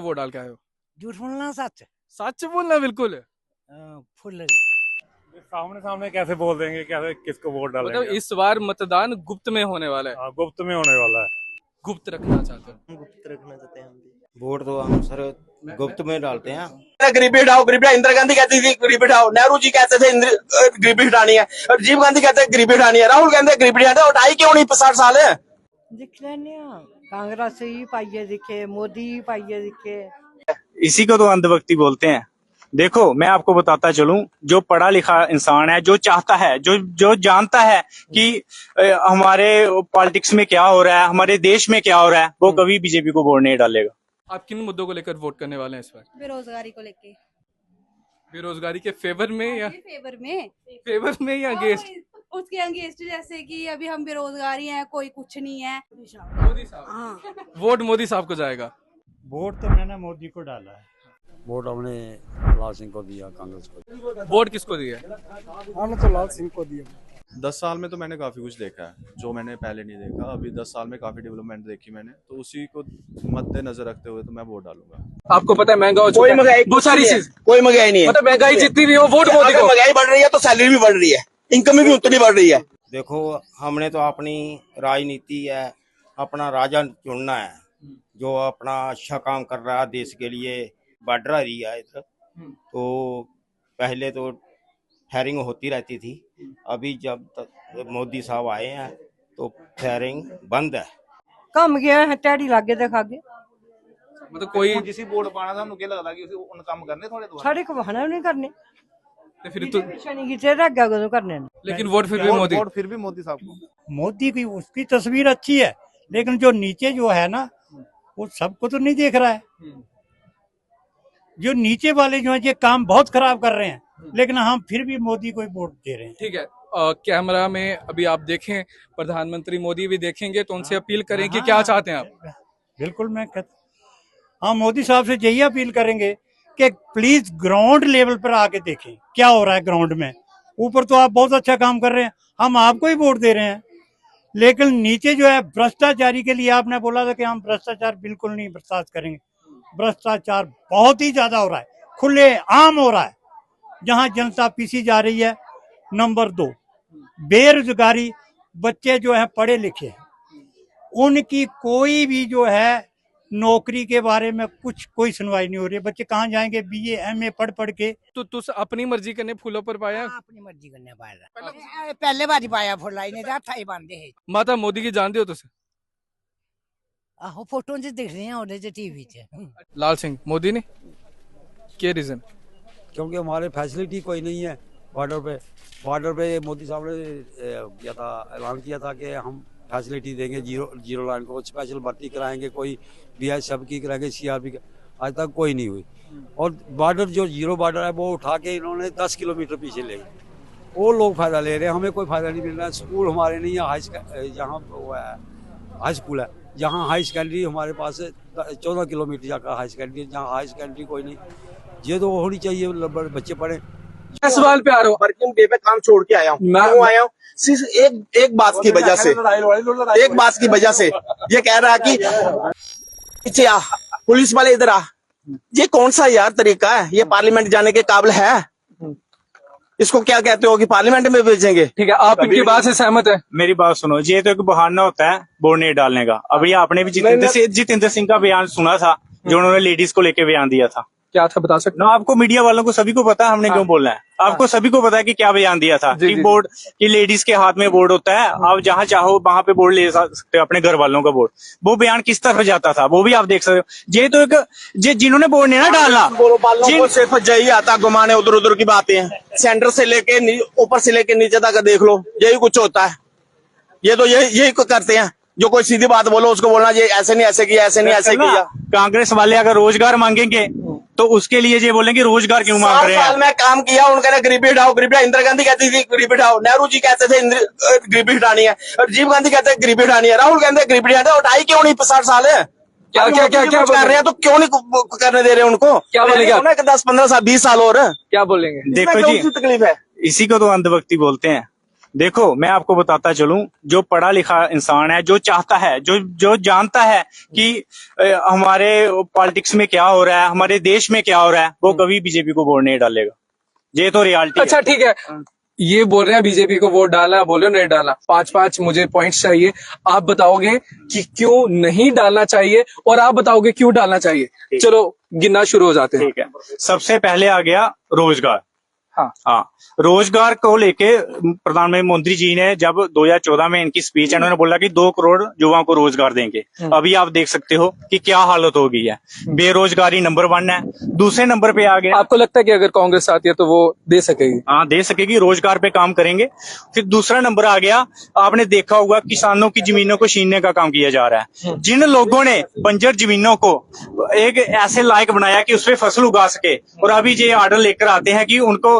वो डाल के आए हो? झूठ बोलना सच सच बोलना बिल्कुल। फुल सामने सामने कैसे बोल देंगे, कैसे किसको वोट डालेंगे? मतलब इस बार मतदान गुप्त में होने वाला है। हाँ, गुप्त में होने वाला है। गुप्त रखना चाहते हो? गुप्त रखना चाहते हैं हम भी। वोट तो हम सर गुप्त में डालते हैं। गरीबी हटाओ, गरीबी हटाओ। इंदिरा गांधी कहती थी गरीबी हटाओ, नेहरू जी कहते थे गरीबी हटानी है, और राजीव गांधी कहते हैं गरीबी हटानी है, राहुल कहते हैं गरीबी हटाओ। हटाई क्यों नहीं? 60 साल है। दिख लेने कांग्रेस ही पाइए दिखे, मोदी ही पाइए दिखे। इसी को तो अंधभक्ति बोलते हैं। देखो मैं आपको बताता चलूं, जो पढ़ा लिखा इंसान है, जो चाहता है, जो जानता है कि हमारे पॉलिटिक्स में क्या हो रहा है, हमारे देश में क्या हो रहा है, वो कभी बीजेपी को वोट नहीं डालेगा। आप किन मुद्दों को लेकर वोट करने वाले हैं इस बार? बेरोजगारी को लेके। बेरोजगारी के फेवर में या फेवर में या अगेंस्ट? उसके अगेंस्ट, जैसे कि अभी हम बेरोजगारी हैं, कोई कुछ नहीं है। मोदी साहब। हाँ, वोट मोदी साहब को जाएगा। वोट तो मैंने मोदी को डाला है। वोट हमने लाल सिंह को दिया, कांग्रेस को। वोट किसको दिया? हमने तो लाल सिंह को दिया। 10 साल में तो मैंने काफी कुछ देखा है जो मैंने पहले नहीं देखा। अभी 10 साल में काफी डेवलपमेंट देखी मैंने, तो उसी को मद्देनजर रखते हुए तो मैं वोट डालूंगा। आपको पता है महंगा हो चुका कोई है, महंगाई बहुत सारी चीज, कोई महंगाई नहीं है। मतलब महंगाई जितनी भी हो वोट मोदी को। महंगाई बढ़ रही है तो सैलरी भी बढ़ रही है, इनकम भी उतनी बढ़ रही है। देखो हमने तो अपनी राजनीति है, अपना राजा चुनना है जो अपना अच्छा काम कर रहा है देश के लिए। बॉर्डर एरिया है इधर, तो पहले तो फायरिंग होती रहती थी। अभी जब तक मोदी साहब आए हैं तो फायरिंग बंद है। कम गया है, टैडी लागे ते खागे। मतलब कोई जिसी वोट पाना सानू क्या लगदा कि उन काम करने थोड़े दोबारा साढ़े को बहाना नहीं करने, तो फिर तो, पीछे नहीं खींचे रह गया करने ने। लेकिन वोट फिर भी मोदी। वोट फिर भी मोदी साहब को। मोदी की उसकी तस्वीर अच्छी है, लेकिन जो नीचे जो है ना, वो सबको तो नहीं देख रहा है। जो नीचे वाले जो है ये काम बहुत खराब कर रहे हैं, लेकिन हम फिर भी मोदी को ही वोट दे रहे हैं। ठीक है, कैमरा में अभी आप देखें, प्रधानमंत्री मोदी भी देखेंगे, तो उनसे अपील करें कि क्या चाहते हैं आप? बिल्कुल मैं कहता, हम मोदी साहब से यही अपील करेंगे कि प्लीज ग्राउंड लेवल पर आके देखें क्या हो रहा है ग्राउंड में। ऊपर तो आप बहुत अच्छा काम कर रहे हैं, हम आपको ही वोट दे रहे हैं, लेकिन नीचे जो है भ्रष्टाचारी के लिए आपने बोला था कि हम भ्रष्टाचार बिल्कुल नहीं बर्दाश्त करेंगे। भ्रष्टाचार बहुत ही ज्यादा हो रहा है, खुले आम हो रहा है। जहां जनता पीसी जा रही है। नंबर 2, बेरोजगारी, बच्चे जो है पढ़े लिखे हैं, उनकी कोई भी जो है नौकरी के बारे में कोई सुनवाई नहीं हो रही है। बच्चे कहाँ जाएंगे बीए एमए पढ़ के। तो तुस अपनी मर्जी करने फूलों पर पाया? अपनी मर्जी करने पाया, पहले बारी पाया फुलाई ने थाई बांधे है। माता मोदी की जानते हो तुस? आहो फोटो च दिख रही हैं ओदे च टीवी च। लाल सिंह मोदी ने क्या रीजन? क्योंकि हमारे फैसिलिटी कोई नहीं है बॉर्डर पे मोदी साहब ने किया था, ऐलान किया था कि हम फैसिलिटी देंगे जीरो लाइन को, स्पेशल भर्ती कराएंगे, कोई बीएसएफ की कराएंगे, सीआरपी। आज तक कोई नहीं हुई। और बॉर्डर जो जीरो बॉर्डर है वो उठा के इन्होंने 10 किलोमीटर पीछे ले गए। वो लोग फायदा ले रहे हैं, हमें कोई फायदा नहीं मिल रहा है। स्कूल हमारे नहीं है, यहाँ वो है हाई स्कूल है, जहाँ हाई सेकेंडरी हमारे पास 14 किलोमीटर जाकर हाई सेकेंडरी, जहाँ हाई सेकेंडरी कोई नहीं। ये तो होनी चाहिए, बच्चे पढ़े। मैं सवाल पे आ रहा हूँ, वर्किंग डे पे काम छोड़ के आया हूँ। मैं आया हूँ सिर्फ एक बात की वजह से, एक बात की वजह से ये कह रहा है कि पीछे आ, पुलिस वाले इधर आ। ये कौन सा यार तरीका है? ये पार्लियामेंट जाने के काबिल है? इसको क्या कहते हो कि पार्लियामेंट में भेजेंगे? ठीक है, आप इनकी बात से सहमत है? मेरी बात सुनो, ये तो एक बहाना होता है वोट नहीं डालने का। अभी आपने भी जितेंद्र सिंह का बयान सुना था, जो उन्होंने लेडीज को लेके बयान दिया था। क्या था बता सकते? ना आपको मीडिया वालों को सभी को पता है, हमने क्यों बोलना है? आपको सभी को पता है कि क्या बयान दिया था कि बोर्ड की लेडीज के हाथ में बोर्ड होता है, आप जहां चाहो वहां पे बोर्ड ले सकते हो, अपने घर वालों का बोर्ड। वो बयान किस तरफ जाता था वो भी आप देख सकते हो। ये तो एक जिन्होंने बोर्ड नहीं ना डालना, सिर्फ यही आता घुमाने उधर उधर की बातें हैं। सेंटर से लेके ऊपर से लेके नीचे तक देख लो, यही कुछ होता है। ये तो यही करते हैं। जो कोई सीधी बात बोलो उसको बोलना ये ऐसे नहीं ऐसे किया, ऐसे नहीं ऐसे किया। कांग्रेस वाले अगर रोजगार मांगेंगे तो उसके लिए ये बोलेंगे रोजगार क्यों मांग रहे हैं? 7 साल में काम किया, उनका गरीबी हटाओ, गरीबी हटाओ। इंदिरा गांधी कहती थी गरीबी हटाओ, नेहरू जी कहते थे गरीबी हटानी है, और राजीव गांधी कहते हैं गरीबी हटानी है, राहुल कहते हैं गरीबी हटाओ। हटाई क्यों नहीं? 60 साल है। क्या कर रहे हैं तो क्यों नहीं करने दे रहे उनको? क्या बोलेंगे? 10, 15 साल, 20 साल और क्या बोलेंगे? देखो जी, तकलीफ है। इसी को तो अंधभक्ति बोलते हैं। देखो मैं आपको बताता चलूं, जो पढ़ा लिखा इंसान है, जो चाहता है, जो जानता है कि हमारे पॉलिटिक्स में क्या हो रहा है, हमारे देश में क्या हो रहा है, वो कभी बीजेपी को वोट नहीं डालेगा। ये तो रियलिटी अच्छा ठीक है, ये बोल रहे हैं बीजेपी को वोट डाला, बोलो नहीं डाला, 5-5 मुझे पॉइंट्स चाहिए। आप बताओगे कि क्यों नहीं डालना चाहिए और आप बताओगे क्यों डालना चाहिए। चलो गिनना शुरू हो जाते हैं। ठीक है, सबसे पहले आ गया रोजगार। हाँ, रोजगार को लेके प्रधानमंत्री मोदी जी ने जब 2014 में इनकी स्पीच है, उन्होंने बोला कि 2 करोड़ युवाओं को रोजगार देंगे। अभी आप देख सकते हो कि क्या हालत हो गई है, बेरोजगारी नंबर 1 है। दूसरे नंबर पे आ गया, आपको लगता है कि अगर कांग्रेस आती है तो वो दे सकेगी? हाँ दे सकेगी, रोजगार पे काम करेंगे। फिर दूसरा नंबर आ गया, आपने देखा होगा किसानों की जमीनों को छीनने का काम किया जा रहा है। जिन लोगों ने बंजर जमीनों को एक ऐसे लायक बनाया कि उसपे फसल उगा सके, और अभी ये आर्डर लेकर आते हैं कि उनको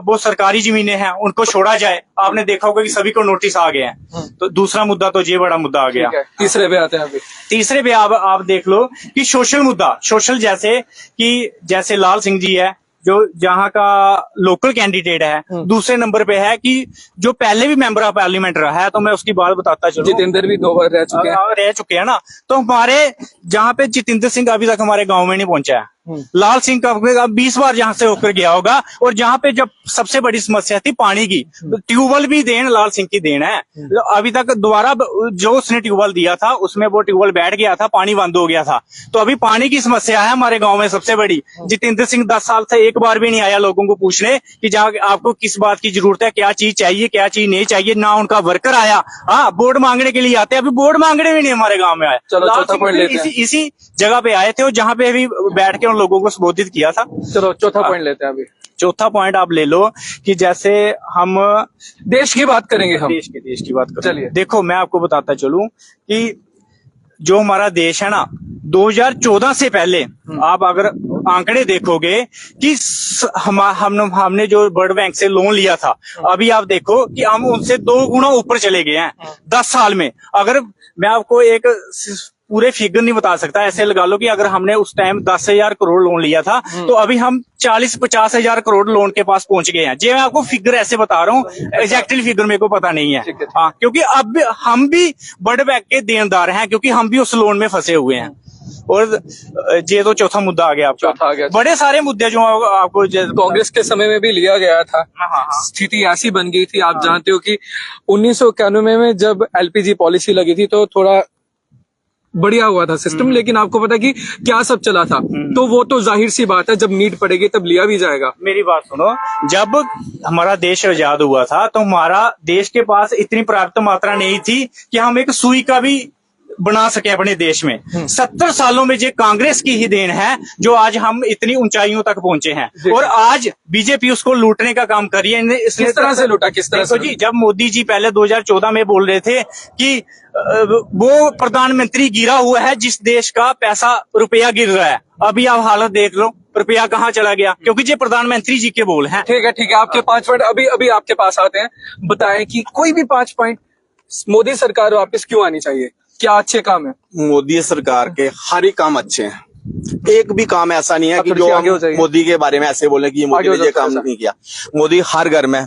वो सरकारी जमीनें हैं उनको छोड़ा जाए। आपने देखा होगा कि सभी को नोटिस आ गए हैं। तो दूसरा मुद्दा तो ये बड़ा मुद्दा आ गया। तीसरे पे आते हैं अभी। तीसरे पे आप देख लो कि सोशल मुद्दा, सोशल जैसे लाल सिंह जी है जो जहां का लोकल कैंडिडेट है। दूसरे नंबर पे है कि जो पहले भी मेंबर ऑफ पार्लियामेंट रहा है, तो मैं उसकी बात बताता चलूं, जितेंद्र भी 2 बार रह चुके हैं ना। तो हमारे जहाँ पे जितेंद्र सिंह अभी तक हमारे गांव में नहीं पहुंचा है। लाल सिंह का 20 बार जहां से होकर गया होगा। और जहां पे जब सबसे बड़ी समस्या थी पानी की, ट्यूबवेल भी देन लाल सिंह की देन है। अभी तक दोबारा जो उसने ट्यूबवेल दिया था उसमें वो ट्यूबवेल बैठ गया था, पानी बंद हो गया था। तो अभी पानी की समस्या है हमारे गांव में सबसे बड़ी। जितेंद्र सिंह 10 साल से एक बार भी नहीं आया लोगों को पूछने कि जाके आपको किस बात की जरूरत है, क्या चीज चाहिए, क्या चीज नहीं चाहिए। ना उनका वर्कर आया। हाँ, वोट मांगने के लिए आते हैं, अभी वोट मांगने भी नहीं हमारे गाँव में आया। इसी जगह पे आए थे और जहाँ पे अभी बैठ के उन लोगों को संबोधित किया था। चलो चौथा पॉइंट लेते हैं अभी। चौथा पॉइंट आप ले लो कि जैसे हम देश की बात करेंगे, हम देश की बात करें। चलिए देखो, मैं आपको बताता चलूं कि जो हमारा देश है ना, 2014 से पहले आप अगर आंकड़े देखोगे कि हमने जो वर्ल्ड बैंक से लोन लिया था, अभी आप देखो कि हम उनसे 2 गुना ऊपर चले गए हैं 10 साल में। अगर मैं आपको एक पूरे फिगर नहीं बता सकता, ऐसे लगा लो कि अगर हमने उस टाइम 10,000 करोड़ लोन लिया था तो अभी हम 40-50 हजार करोड़ लोन के पास पहुंच गए हैं। जी मैं आपको फिगर ऐसे बता रहा हूँ, एग्जैक्टली फिगर मेरे को पता नहीं है। हाँ, क्योंकि अब हम भी वर्ल्ड बैंक के देनदार हैं, क्योंकि हम भी उस लोन में फंसे हुए हैं। और ये तो चौथा मुद्दा आ गया आपका। बड़े सारे मुद्दे जो आपको कांग्रेस के समय में भी लिया गया था। स्थिति ऐसी बन गई थी, आप जानते हो कि 1991 में जब LPG पॉलिसी लगी थी तो थोड़ा बढ़िया हुआ था सिस्टम, लेकिन आपको पता कि क्या सब चला था। तो वो तो जाहिर सी बात है, जब नीड पड़ेगी तब लिया भी जाएगा। मेरी बात सुनो, जब हमारा देश आजाद हुआ था तो हमारा देश के पास इतनी पर्याप्त मात्रा नहीं थी कि हम एक सुई का भी बना सके अपने देश में। 70 सालों में ये कांग्रेस की ही देन है जो आज हम इतनी ऊंचाइयों तक पहुंचे हैं। और आज बीजेपी उसको लूटने का काम कर रही है। किस तरह से लूटा, किस तरह से? जी, जब मोदी जी पहले 2014 में बोल रहे थे कि वो प्रधानमंत्री गिरा हुआ है जिस देश का पैसा रुपया गिर रहा है, अभी आप हालत देख लो, रुपया कहाँ चला गया, क्योंकि ये प्रधानमंत्री जी के बोल हैं। ठीक है, आपके 5 पॉइंट अभी आपके पास आते हैं। बताएं कि कोई भी 5 पॉइंट मोदी सरकार वापस क्यों आनी चाहिए, क्या अच्छे काम है? मोदी सरकार के हर ही काम अच्छे हैं। एक भी काम ऐसा नहीं है कि जो मोदी के बारे में ऐसे बोले कि मोदी ने ये काम नहीं किया। मोदी हर घर में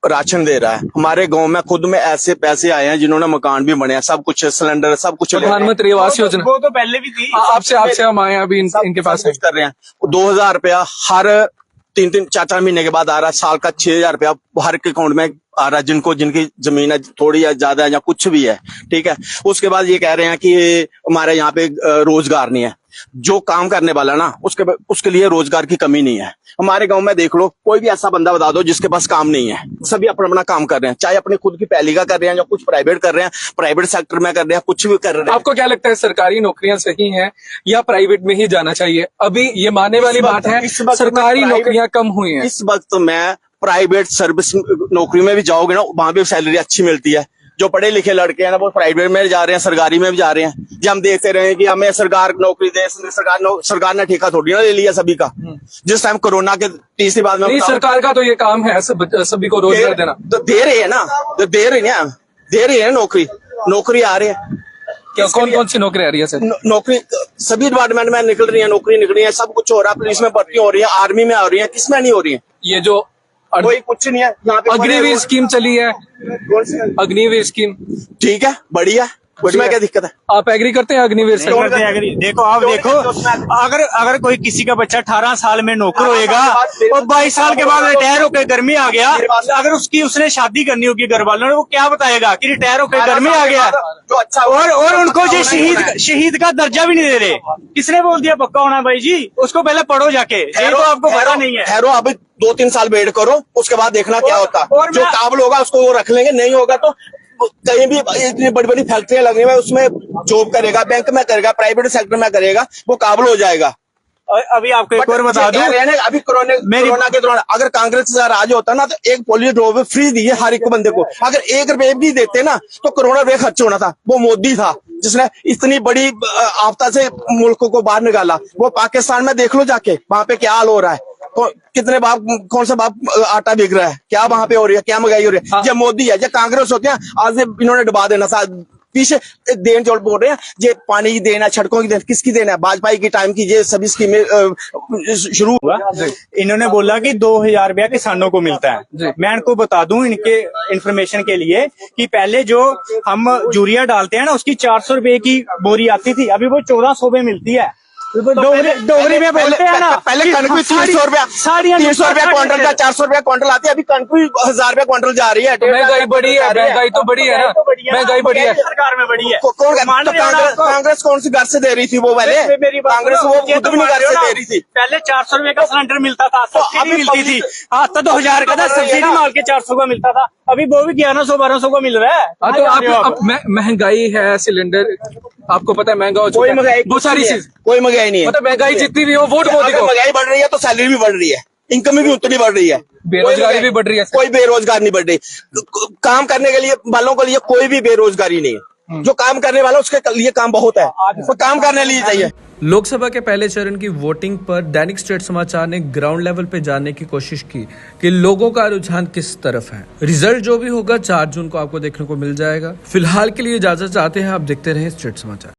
राशन दे रहा है। हमारे गांव में खुद में ऐसे पैसे आए हैं जिन्होंने मकान भी बने हैं, सब कुछ सिलेंडर सब कुछ। प्रधानमंत्री आवास योजना वो तो पहले भी थी। आपसे हम आए हैं, अभी इनके पास कर रहे हैं। 2,000 रुपया हर 3-3 4-4 महीने के बाद आ रहा है। साल का 6,000 रुपया हर के अकाउंट में आ रहा है, जिनकी जमीन है थोड़ी या ज्यादा है या कुछ भी है। ठीक है, उसके बाद ये कह रहे हैं कि हमारे यहाँ पे रोजगार नहीं है। जो काम करने वाला ना उसके लिए रोजगार की कमी नहीं है। हमारे गांव में देख लो, कोई भी ऐसा बंदा बता दो जिसके पास काम नहीं है। सभी अपना अपना काम कर रहे हैं, चाहे अपने खुद की पैली का कर रहे हैं या कुछ प्राइवेट कर रहे हैं, प्राइवेट सेक्टर में कर रहे हैं, कुछ भी कर रहे हैं। आपको क्या लगता है, सरकारी नौकरियां सही हैं या प्राइवेट में ही जाना चाहिए? अभी ये मानने वाली बात है, सरकारी नौकरियां कम हुई हैं। इस वक्त में प्राइवेट सर्विस नौकरी में भी जाओगे ना, वहां भी सैलरी अच्छी मिलती है। जो पढ़े लिखे लड़के हैं ना, वो प्राइवेट में जा रहे हैं, सरकारी में भी जा रहे हैं। जी हम देखते रहे कि हमें सरकार नौकरी दे, सरकार ने ठेका थोड़ी ना ले लिया सभी का। जिस टाइम कोरोना के तीसरी बात में सरकार का तो ये काम है सभी को रोजगार देना, तो दे रहे हैं ना, तो दे रही है नौकरी आ रही है। क्या कौन सी नौकरी आ रही है सर? नौकरी सभी डिपार्टमेंट में निकल रही है, नौकरी निकल रही है, सब कुछ हो रहा है। पुलिस में भर्ती हो रही है, आर्मी में हो रही है, किसमें नहीं हो रही है? ये जो और कोई कुछ नहीं है यहाँ पे। अग्निवीर स्कीम चली है, कौन सी? अग्निवीर स्कीम ठीक है, बढ़िया, उसमें क्या दिक्कत है? आप एग्री करते हैं अग्निवीर से? नहीं करते agree। देखो आप देखो, अगर कोई किसी का बच्चा 18 साल में नौकर होएगा और 22 साल के बाद रिटायर होकर घर में आ गया, अगर उसने शादी करनी होगी घर वालों ने, वो क्या बताएगा कि रिटायर होकर घर में आ गया? जो अच्छा और उनको जो शहीद का दर्जा भी नहीं दे रहे। किसने बोल दिया पक्का होना भाई जी? उसको पहले पढ़ो जाके, ये तो आपको पता नहीं है। ठहरो, अभी 2-3 साल वेट करो, उसके बाद देखना क्या होता। और जो काबिल होगा उसको वो रख लेंगे, नहीं होगा तो कहीं भी इतनी बड़ी बड़ी फैक्ट्रियां लगने में उसमें जॉब करेगा, बैंक में करेगा, प्राइवेट सेक्टर में करेगा, वो काबिल हो जाएगा। अभी आपको एक और बता दूं, अभी कोरोना के दौरान अगर कांग्रेस का राज होता ना, तो एक पोलियो ड्रॉप फ्री दी है हर एक बंदे को। अगर 1 रुपए भी देते ना, तो कोरोना पे खर्च होना था। वो मोदी था जिसने इतनी बड़ी आपदा से मुल्क को बाहर निकाला। वो पाकिस्तान में देख लो जाके, वहां पे क्या हाल हो रहा है। तो कितने बाप, कौन सा बाप आटा बिक रहा है, क्या वहां पे हो रही है, क्या महंगाई हो रही है। ये मोदी है, ये कांग्रेस होती है, आज इन्होंने डुबा देना था। पीछे देन जो बोल रहे हैं, ये पानी की देना, सड़कों की देना, किसकी देना है? वाजपेयी की टाइम की ये सभी स्कीमें शुरू हुआ। इन्होंने बोला कि 2000 रुपया किसानों को मिलता है। मैं इनको बता दूं, इनके इंफॉर्मेशन के लिए, कि पहले जो हम यूरिया डालते हैं ना, उसकी 400 रुपए की बोरी आती थी, अभी वो 1400 में मिलती है। डोगरी में बोलते हैं ना, पहले कणक भी 300 रुपया, 300 रुपया क्वांटल था, 400 रुपया क्वांटल आती है। अभी कणक भी 1000 रुपया क्वांटल जा रही है। महंगाई बढ़ी है, महंगाई तो बढ़ी है ना, महंगाई बढ़ी है। सरकार में बढ़ी है। कांग्रेस कौन सी घर से दे रही थी वो पहले? कांग्रेस वो खुद भी नहीं घर से दे रही थी। पहले 400 रुपए का सिलेंडर मिलता था, सब्सिडी मिलती थी। आज तो 2000 का था, सब्सिडी मार के 400 का मिलता था। अभी वो भी 1100-1200 का मिल रहा है। तो आप महंगाई है, सिलेंडर आपको पता है महंगा हो चुका है, बहुत सारी चीज, कोई महंगाई नहीं है। मतलब महंगाई जितनी भी हो, वोट मोदी को। महंगाई बढ़ रही है तो सैलरी भी बढ़ रही है, इनकम भी उतनी बढ़ रही है, बेरोजगारी भी बढ़ रही है। कोई बेरोजगार नहीं बढ़ रही। काम करने के लिए वालों के लिए कोई भी बेरोजगारी नहीं है। जो काम करने वाला उसके लिए काम बहुत है, तो काम करने लिए चाहिए। लोकसभा के पहले चरण की वोटिंग पर दैनिक स्टेट समाचार ने ग्राउंड लेवल पे जानने की कोशिश की कि लोगों का रुझान किस तरफ है। रिजल्ट जो भी होगा 4 जून को आपको देखने को मिल जाएगा। फिलहाल के लिए इजाजत चाहते हैं, आप देखते रहें स्टेट समाचार।